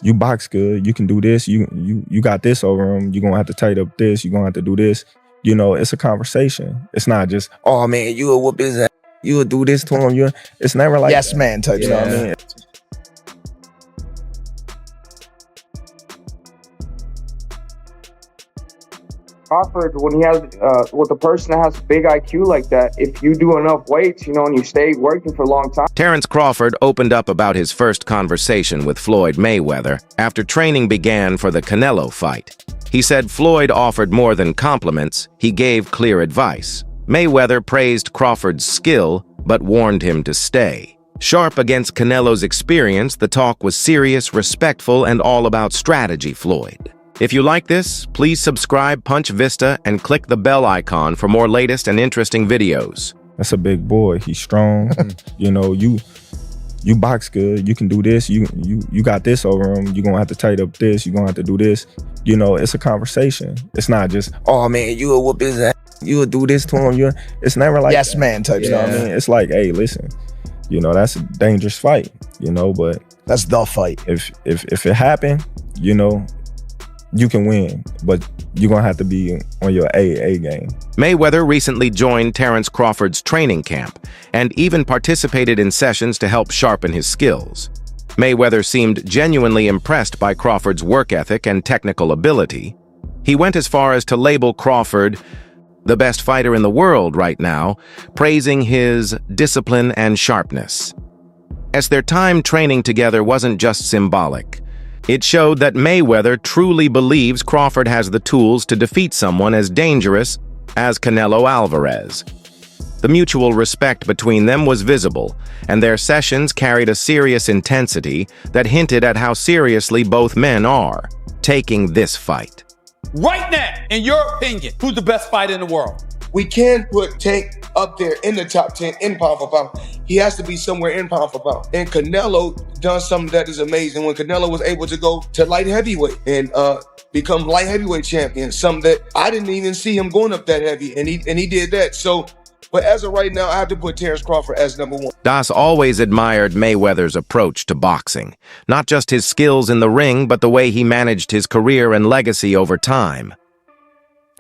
you box good, you can do this, you got this over him, you're gonna have to tighten up this, you're gonna have to do this. You know, it's a conversation. It's not just, oh man, you will whoop his ass, you will do this to him. It's never like yes that. man type You know what I mean? Crawford, when he has with a person that has big IQ like that, if you do enough weights, you know, and you stay working for a long time. Terence Crawford opened up about his first conversation with Floyd Mayweather after training began for the Canelo fight. He said Floyd offered more than compliments, he gave clear advice. Mayweather praised Crawford's skill, but warned him to stay. Sharp against Canelo's experience, the talk was serious, respectful, and all about strategy, Floyd. If you like this, please subscribe Punch Vista and click the bell icon for more latest and interesting videos. That's a big boy. He's strong. You know, you box good. You can do this. You got this over him. You're gonna have to tighten up this. You're gonna have to do this. You know, it's a conversation. It's not just, oh man, you will whoop his ass. You will do this to him. It's never like yes that. man type. You know what I mean? It's like, hey, listen. You know, that's a dangerous fight. You know, but that's the fight. If it happened, you know, you can win, but you're gonna have to be on your A game. Mayweather recently joined Terence Crawford's training camp and even participated in sessions to help sharpen his skills. Mayweather seemed genuinely impressed by Crawford's work ethic and technical ability. He went as far as to label Crawford the best fighter in the world right now, praising his discipline and sharpness. As their time training together wasn't just symbolic, it showed that Mayweather truly believes Crawford has the tools to defeat someone as dangerous as Canelo Alvarez. The mutual respect between them was visible, and their sessions carried a serious intensity that hinted at how seriously both men are taking this fight. Right now, in your opinion, who's the best fighter in the world? We can put Tank up there in the top 10 in pound for pound. He has to be somewhere in pound for pound. And Canelo done something that is amazing when Canelo was able to go to light heavyweight and become light heavyweight champion, something that I didn't even see him going up that heavy, and he did that. So, but as of right now, I have to put Terence Crawford as #1. Das always admired Mayweather's approach to boxing, not just his skills in the ring, but the way he managed his career and legacy over time.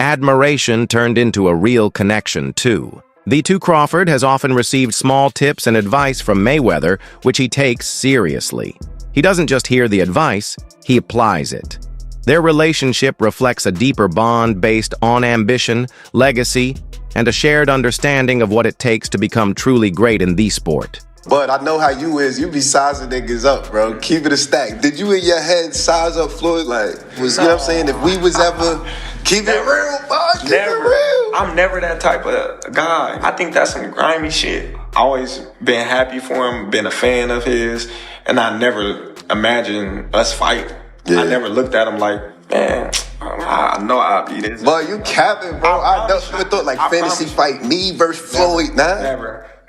Admiration turned into a real connection, too. The two Crawford has often received small tips and advice from Mayweather, which he takes seriously. He doesn't just hear the advice, he applies it. Their relationship reflects a deeper bond based on ambition, legacy, and a shared understanding of what it takes to become truly great in the sport. But I know how you is. You be sizing niggas up, bro. Keep it a stack. Did you in your head size up Floyd? Like, you know what I'm saying? If we was ever, keep it real, bro. Keep it real. I'm never that type of guy. I think that's some grimy shit. Always been happy for him, been a fan of his, and I never imagined us fight. Yeah. I never looked at him like, man, I know I'll be this. But you capping, bro. I never thought like fantasy fight me versus Floyd, nah.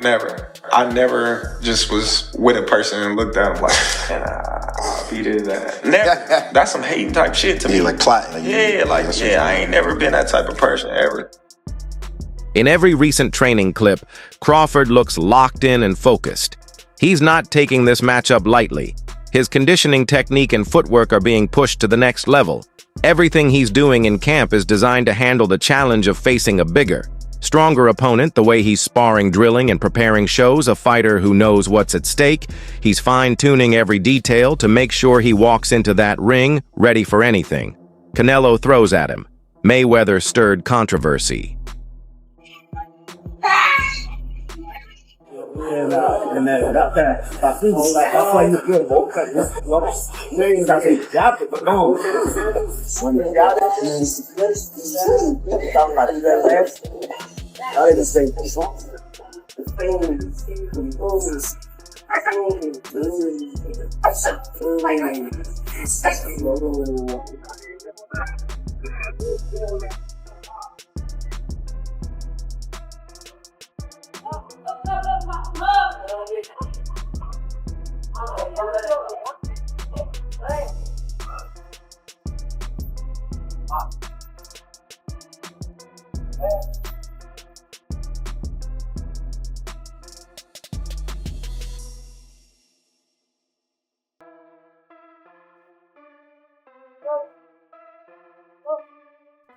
Never. I never just was with a person and looked at him like, man, I'll be this, that. Never. That's some hating type shit to me. Like plotting. I ain't never been that type of person, ever. In every recent training clip, Crawford looks locked in and focused. He's not taking this matchup lightly. His conditioning technique and footwork are being pushed to the next level. Everything he's doing in camp is designed to handle the challenge of facing a bigger, stronger opponent. The way he's sparring, drilling, and preparing shows a fighter who knows what's at stake. He's fine-tuning every detail to make sure he walks into that ring ready for anything. Canelo throws at him. Mayweather stirred controversy.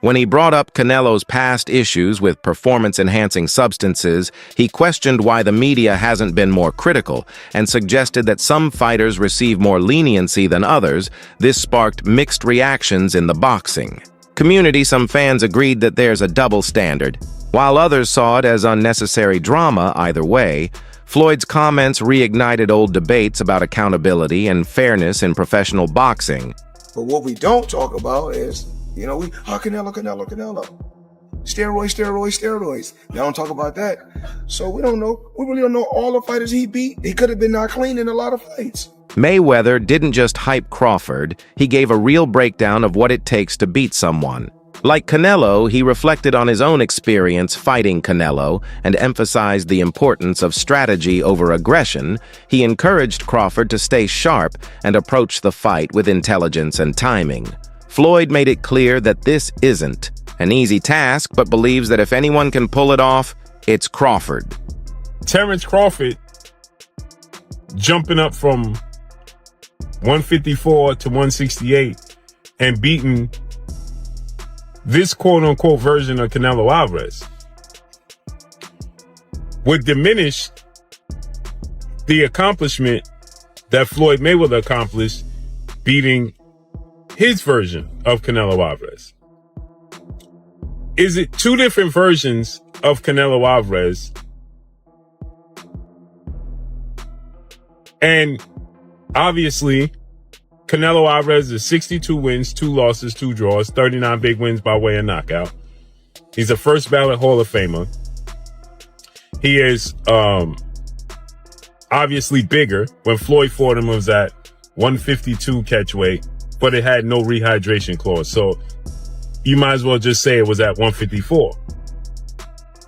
When he brought up Canelo's past issues with performance-enhancing substances, he questioned why the media hasn't been more critical and suggested that some fighters receive more leniency than others. This sparked mixed reactions in the boxing community. Some fans agreed that there's a double standard, while others saw it as unnecessary drama either way. Floyd's comments reignited old debates about accountability and fairness in professional boxing. But what we don't talk about is, Canelo. Steroids. They don't talk about that. So we don't know. We really don't know all the fighters he beat. He could have been not clean in a lot of fights. Mayweather didn't just hype Crawford, he gave a real breakdown of what it takes to beat someone. Like Canelo, he reflected on his own experience fighting Canelo and emphasized the importance of strategy over aggression. He encouraged Crawford to stay sharp and approach the fight with intelligence and timing. Floyd made it clear that this isn't an easy task, but believes that if anyone can pull it off, it's Crawford. Terence Crawford jumping up from 154 to 168 and beating this quote-unquote version of Canelo Alvarez would diminish the accomplishment that Floyd Mayweather accomplished beating his version of Canelo Alvarez. Is it two different versions of Canelo Alvarez? And obviously, Canelo Alvarez is 62 wins, 2 losses, 2 draws, 39 big wins by way of knockout. He's a first ballot Hall of Famer. He is obviously bigger. When Floyd fought him, it was at 152 catch weight, but it had no rehydration clause. So you might as well just say it was at 154.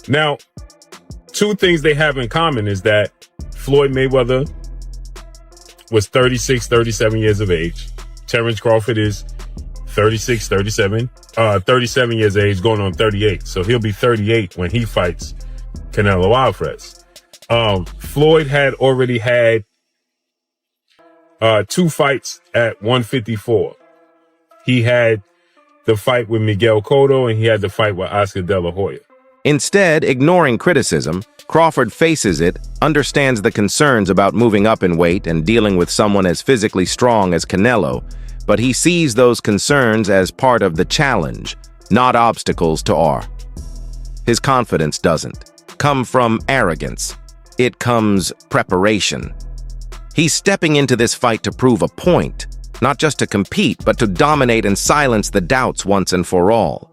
Now, two things they have in common is that Floyd Mayweather was 36, 37 years of age. Terence Crawford is 37 years of age, going on 38. So he'll be 38 when he fights Canelo Alvarez. Floyd had already had 2 fights at 154. He had the fight with Miguel Cotto and he had the fight with Oscar De La Hoya. Instead, ignoring criticism, Crawford faces it, understands the concerns about moving up in weight and dealing with someone as physically strong as Canelo, but he sees those concerns as part of the challenge, not obstacles to R. His confidence doesn't come from arrogance. It comes preparation. He's stepping into this fight to prove a point, not just to compete, but to dominate and silence the doubts once and for all.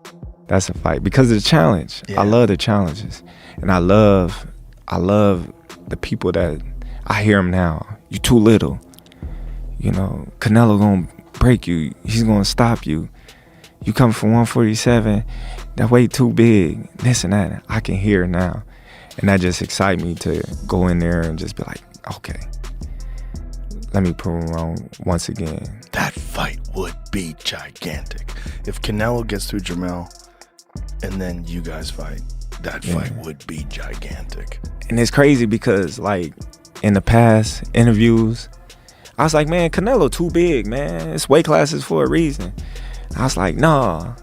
That's a fight because of the challenge. Yeah. I love the challenges. And I love the people that I hear them now. You too little. Canelo gonna break you. He's gonna stop you. You come from 147, that weight too big, this and that. I can hear it now. And that just excites me to go in there and just be like, okay, let me prove him wrong once again. That fight would be gigantic. If Canelo gets through Jamel and then you guys fight, that fight would be gigantic. And it's crazy because, like, in the past interviews, I was like, man, Canelo too big, man. It's weight classes for a reason. I was like, nah.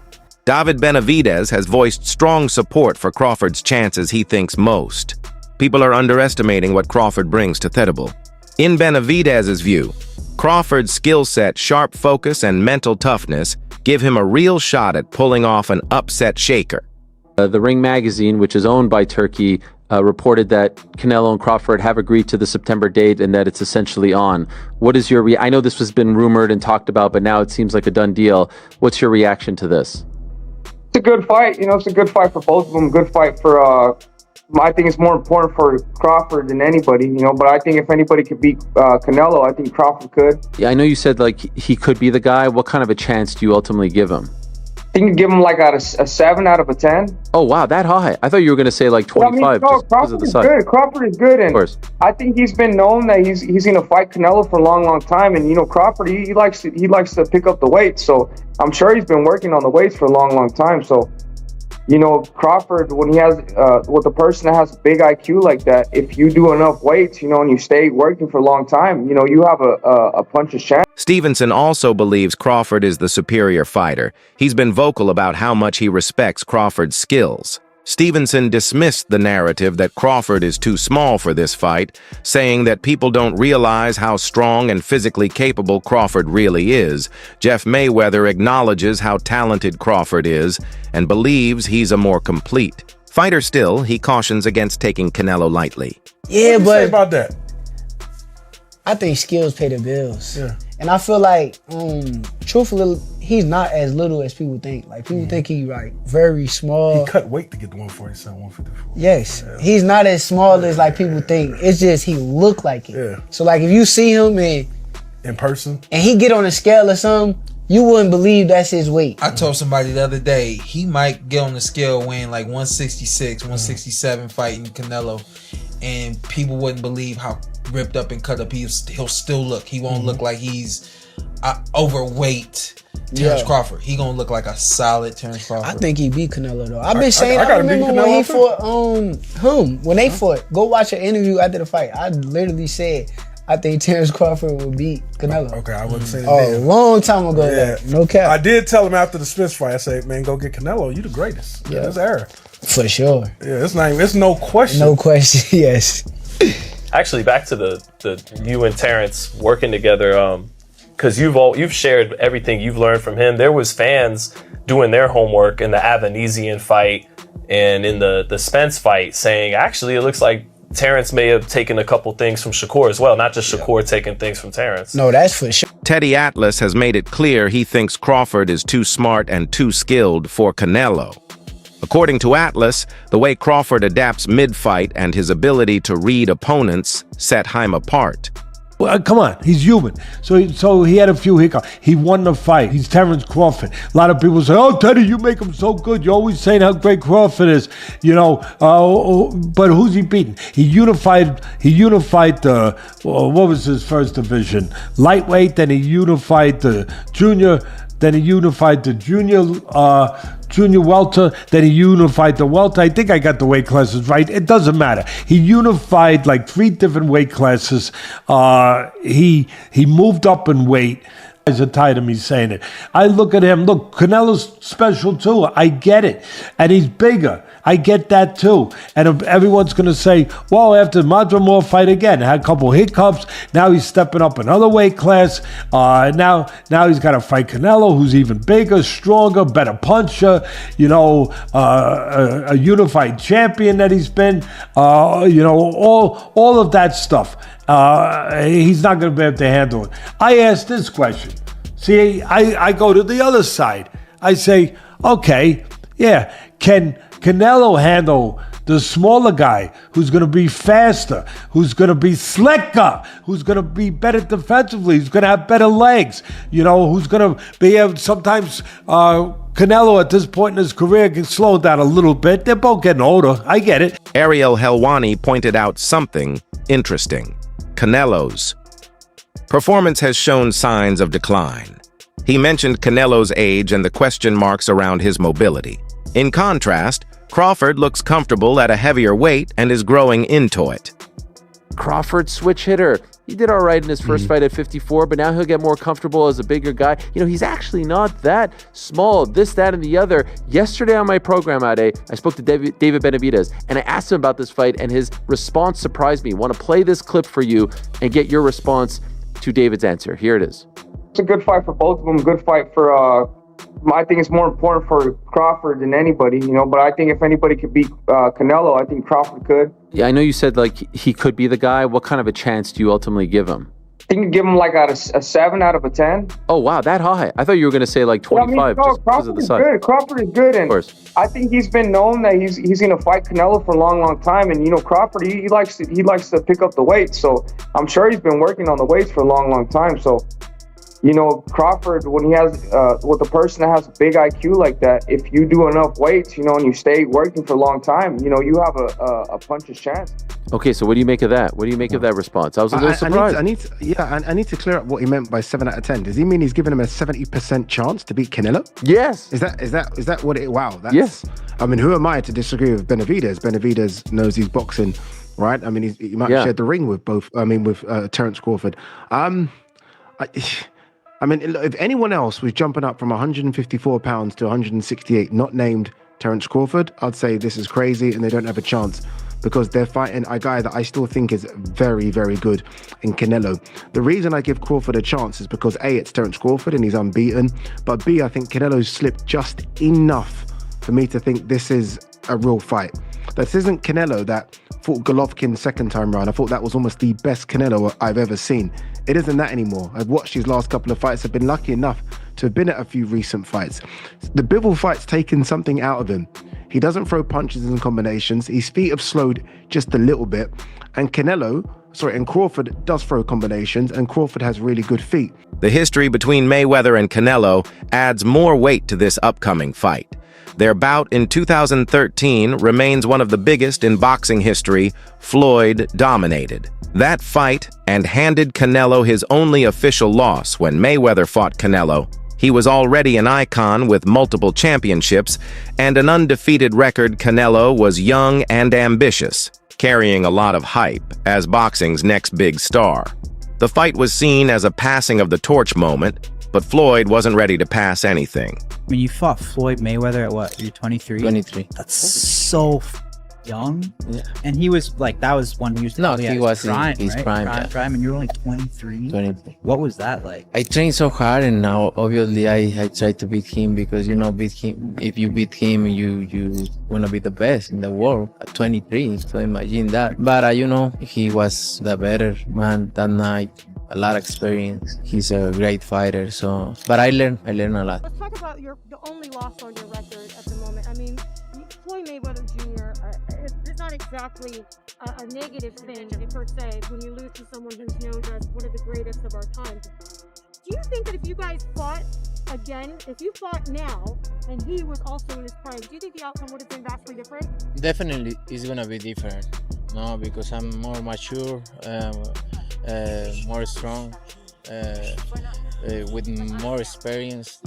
David Benavidez has voiced strong support for Crawford's chances he thinks most. People are underestimating what Crawford brings to Thedable. In Benavidez's view, Crawford's skill set, sharp focus, and mental toughness give him a real shot at pulling off an upset shaker. The Ring magazine, which is owned by Turkey, reported that Canelo and Crawford have agreed to the September date and that it's essentially on. What is your I know this has been rumored and talked about, but now it seems like a done deal. What's your reaction to this? It's a good fight. It's a good fight for both of them. Good fight for, I think it's more important for Crawford than anybody, but I think if anybody could beat Canelo, I think Crawford could. Yeah, I know you said, like, he could be the guy. What kind of a chance do you ultimately give him? I think you give him like a 7 out of a 10. Oh, wow, that high. I thought you were going to say like 25. No, Crawford is good. Crawford is good, and I think he's been known that he's going to fight Canelo for a long time. And Crawford, he likes to pick up the weight. So I'm sure he's been working on the weights for a long time. So you know, Crawford, when he has, with a person that has a big IQ like that, if you do enough weights, you know, and you stay working for a long time, you know, you have a puncher's chance. Stevenson also believes Crawford is the superior fighter. He's been vocal about how much he respects Crawford's skills. Stevenson dismissed the narrative that Crawford is too small for this fight, saying that people don't realize how strong and physically capable Crawford really is. Jeff Mayweather acknowledges how talented Crawford is and believes he's a more complete fighter. Still, he cautions against taking Canelo lightly. Yeah, What do you say but about that? I think skills pay the bills. Yeah. And I feel like, truthfully, he's not as little as people think. Like, people think he's like very small. He cut weight to get to 147, 154. Yes, he's not as small as like people think. It's just he look like it. Yeah. So like if you see him and In person? and he get on a scale or something, you wouldn't believe that's his weight. I told somebody the other day he might get on the scale weighing like 166, 167 fighting Canelo, and people wouldn't believe how ripped up and cut up he'll still look. He won't look like he's overweight Terence Crawford. He gonna look like a solid Terence Crawford. I think he beat Canelo though. I've been saying I gotta beat remember when he Canelo, fought when they fought. Go watch an interview after the fight. I literally said I think Terence Crawford would beat Canelo. Okay, I wouldn't say that. Oh, a long time ago. Yeah. No cap. I did tell him after the Smith fight, I said, man, go get Canelo. You the greatest. Yeah. That's era. For sure. Yeah, it's no question. No question, yes. Actually, back to the you and Terence working together, because you've shared everything you've learned from him. There was fans doing their homework in the Avanesian fight and in the Spence fight, saying actually it looks like Terence may have taken a couple things from Shakur as well, not just Shakur taking things from Terence. No, that's for sure. Teddy Atlas has made it clear he thinks Crawford is too smart and too skilled for Canelo. According to Atlas, the way Crawford adapts mid-fight and his ability to read opponents set him apart. Well, come on, he's human. So he had a few hiccups. He won the fight. He's Terence Crawford. A lot of people say, "Oh, Teddy, you make him so good. You're always saying how great Crawford is." You know, but who's he beating? He unified the what was his first division? Lightweight. Then he unified the junior. Then he unified the junior welter. Then he unified the welter. I think I got the weight classes right. It doesn't matter. He unified like 3 different weight classes. He moved up in weight. Guys are tired of me saying it. I look at him. Look, Canelo's special too. I get it, and he's bigger. I get that too. And everyone's going to say, well, after Madrimov fight again, had a couple hiccups. Now he's stepping up another weight class. Now he's got to fight Canelo, who's even bigger, stronger, better puncher. You know, a unified champion that he's been. You know, all of that stuff. He's not going to be able to handle it. I asked this question. See, I go to the other side. I say, okay, yeah, can Canelo handle the smaller guy who's going to be faster, who's going to be slicker, who's going to be better defensively, who's going to have better legs, you know, who's going to be able sometimes Canelo at this point in his career can slow down a little bit. They're both getting older. I get it. Ariel Helwani pointed out something interesting. Canelo's performance has shown signs of decline. He mentioned Canelo's age and the question marks around his mobility. In contrast, Crawford looks comfortable at a heavier weight and is growing into it. Crawford switch hitter. He did all right in his first fight at 54, but now he'll get more comfortable as a bigger guy. You know, he's actually not that small, this, that, and the other. Yesterday on my program, I spoke to David Benavidez, and I asked him about this fight, and his response surprised me. I want to play this clip for you and get your response to David's answer. Here it is. It's a good fight for both of them. Good fight for, I think it's more important for Crawford than anybody, you know, but I think if anybody could beat Canelo, I think Crawford could. Yeah, I know you said like he could be the guy. What kind of a chance do you ultimately give him? I think you give him like a 7 out of a 10. Oh, wow, that high. I thought you were going to say like 25 just because of the size. Good. Crawford is good, and of course. I think he's been known that he's going to fight Canelo for a long time, and you know Crawford he likes to pick up the weight, so I'm sure he's been working on the weights for a long time. So, you know, Crawford, when he has with a person that has a big IQ like that, if you do enough weights, you know, and you stay working for a long time, you know, you have a puncher's chance. Okay, so what do you make of that? What do you make of that response? I was a little surprised. I need to clear up what he meant by 7 out of 10. Does he mean he's giving him a 70% chance to beat Canelo? Yes. Is that what it? Wow. Yes. I mean, who am I to disagree with Benavidez? Benavidez knows he's boxing, right? I mean, he might have shared the ring with both. I mean, with Terence Crawford. I mean, if anyone else was jumping up from 154 pounds to 168, not named Terence Crawford, I'd say this is crazy and they don't have a chance, because they're fighting a guy that I still think is very, very good in Canelo. The reason I give Crawford a chance is because A, it's Terence Crawford and he's unbeaten, but B, I think Canelo's slipped just enough for me to think this is a real fight. This isn't Canelo that fought Golovkin second time round. I thought that was almost the best Canelo I've ever seen. It isn't that anymore. I've watched his last couple of fights. I've been lucky enough to have been at a few recent fights. The Bivol fight's taken something out of him. He doesn't throw punches and combinations. His feet have slowed just a little bit. And Crawford does throw combinations, and Crawford has really good feet. The history between Mayweather and Canelo adds more weight to this upcoming fight. Their bout in 2013 remains one of the biggest in boxing history. Floyd dominated that fight and handed Canelo his only official loss. When Mayweather fought Canelo, he was already an icon with multiple championships and an undefeated record. Canelo was young and ambitious, carrying a lot of hype as boxing's next big star. The fight was seen as a passing of the torch moment, but Floyd wasn't ready to pass anything. When you fought Floyd Mayweather at what? You're 23? 23. That's so young. Yeah. And he was like, that was when he was he was prime, in his right? prime. Yeah. Prime, and you're only 23. 23. What was that like? I trained so hard, and now obviously I try to beat him, because beat him. If you beat him, you wanna be the best in the world at 23. So imagine that. But he was the better man that night. A lot of experience. He's a great fighter. But I learned a lot. Let's talk about the only loss on your record at the moment. I mean, Floyd Mayweather Jr. It's not exactly a negative thing per se when you lose to someone who's known as one of the greatest of our time. Do you think that if you guys fought again, if you fought now and he was also in his prime, do you think the outcome would have been vastly different? Definitely, it's gonna be different. No, because I'm more mature, more strong, with more experience.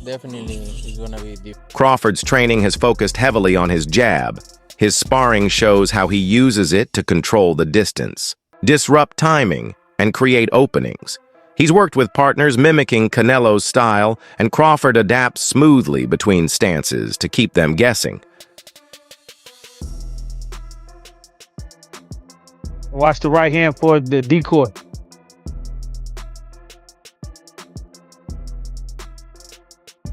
Definitely is gonna be different. Crawford's training has focused heavily on his jab. His sparring shows how he uses it to control the distance, disrupt timing, and create openings. He's worked with partners mimicking Canelo's style, and Crawford adapts smoothly between stances to keep them guessing. Watch the right hand for the decoy.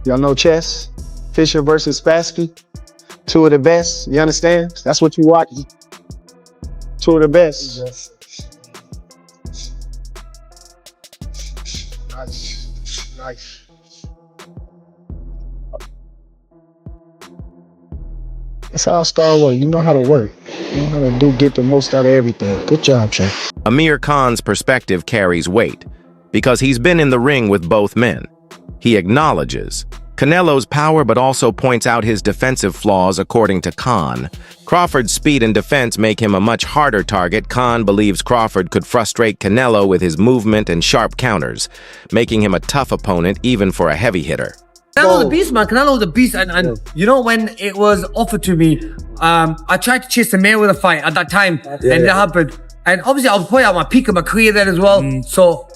Y'all know chess? Fisher versus Spassky? Two of the best, you understand? That's what you watch. Two of the best. Yes. Nice. That's how Star work. You know how to work. You know how to get the most out of everything. Good job, Shane. Amir Khan's perspective carries weight because he's been in the ring with both men. He acknowledges Canelo's power, but also points out his defensive flaws. According to Khan, Crawford's speed and defense make him a much harder target. Khan believes Crawford could frustrate Canelo with his movement and sharp counters, making him a tough opponent even for a heavy hitter. Canelo's a beast, man. Canelo's a beast. And you know, when it was offered to me, I tried to chase the Mayweather fight at that time, and it happened. And obviously, I was probably at my peak of my career there as well. So,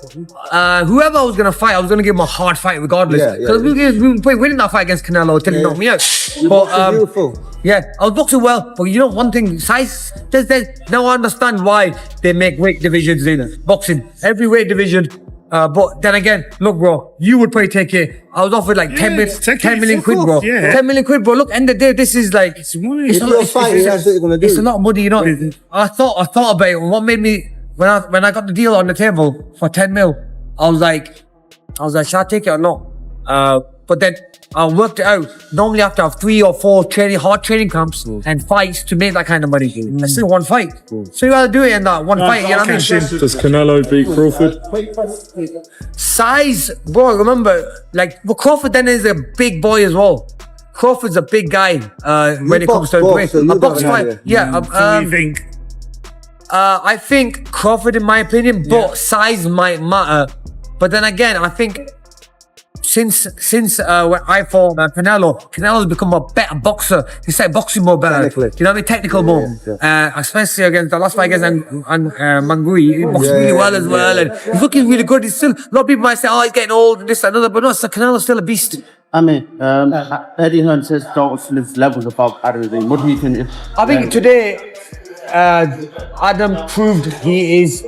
whoever I was going to fight, I was going to give him a hard fight regardless. Because we were winning that fight against Canelo until he knocked me out. But, beautiful. Yeah, I was boxing well. But you know, one thing, size, now I understand why they make weight divisions in boxing. Every weight division. But then again, look, bro, you would probably take it. I was offered like 10 million quid, bro. 10 million quid, bro. Look, end of the day, this is like, it's a lot of money, you know. I thought about it. What made me, when I got the deal on the table for 10 mil, I was like, should I take it or not? But then I worked it out. Normally I have to have 3 or 4 hard training camps and fights to make that kind of money. That's still one fight. So you gotta do it in that one fight, you know what I mean? Does Canelo beat Crawford? Size, bro, remember, Crawford then is a big boy as well. Crawford's a big guy when it comes to weight. A box fight. Yeah. So you think I think Crawford, in my opinion, but size might matter. But then again, I think since when I fought Canelo's become a better boxer. He started boxing more better. You know what I mean? Technical more. Especially against the last fight against Mangui. He boxed really well as well. And he's looking really good. He's still, a lot of people might say, oh, he's getting old and this and another. But no, Canelo's still a beast. I mean, Eddie Hearn says Dawson's levels above Adam. What do you think? I think today, Adam proved he is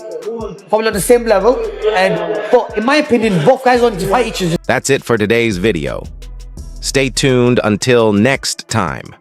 probably on the same level, but in my opinion, both guys want to fight each other. That's it for today's video. Stay tuned until next time.